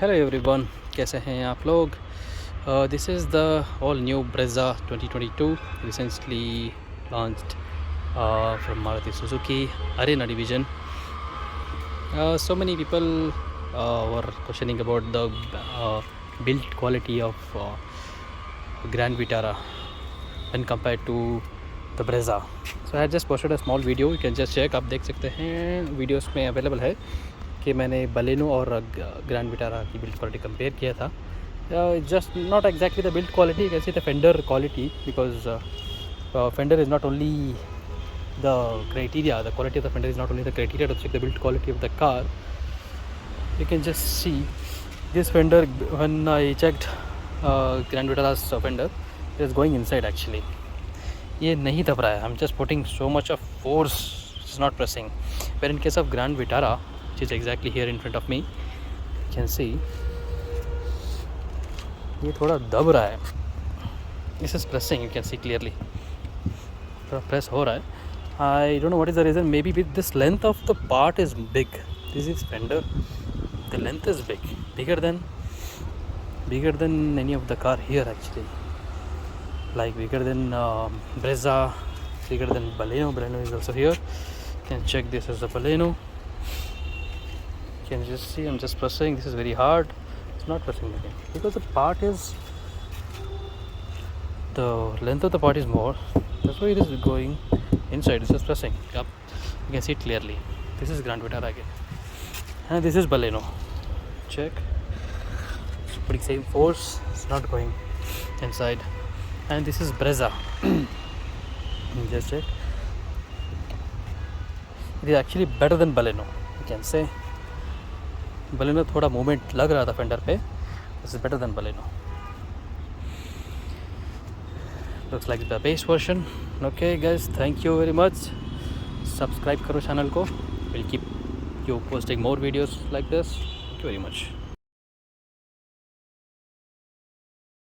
Hello everyone, कैसे हैं आप लोग। This is the all new Brezza 2022 recently launched from Maruti Suzuki Arena division. So many people were questioning about the build quality of Grand Vitara when compared to the Brezza. So I just posted a small video, you can just check. आप देख सकते हैं videos में available है कि मैंने Baleno और Grand Vitara की बिल्ड क्वालिटी कंपेयर किया था. Just not exactly the build quality, कैसे the fender quality, because fender is not only the criteria, the quality of the fender is not only the criteria to check the build quality of the car. You can just see this fender. When I checked Grand Vitara's fender, it is going inside actually. ये नहीं दब रहा है. I'm just putting so much of force, it's not pressing. Where in case of Grand Vitara, which is exactly here in front of me, you can see ये थोड़ा दब रहा है. This is pressing, you can see clearly. थोड़ा press हो रहा है. I don't know what is the reason. Maybe with this length of the part is big. This is fender. The length is big, bigger than any of the car here actually. Like bigger than Brezza, bigger than baleno. Baleno is also here. You can check this as the baleno. You can just see I'm just pressing. This is very hard. It's not pressing again because the part is, the length of the part is more. That's why it is going inside. It's just pressing up. You can see it clearly. This is Grand Vitara again, and this is baleno. Check. It's putting same force. It's not going inside. And this is Brezza. Just check. It is actually better than baleno, you can say. baleno थोड़ा movement लग रहा था fender पे. This is better than baleno. Looks like the base version. Okay guys, thank you very much. Subscribe करो channel को. We'll keep you posting more videos like this. Thank you very much.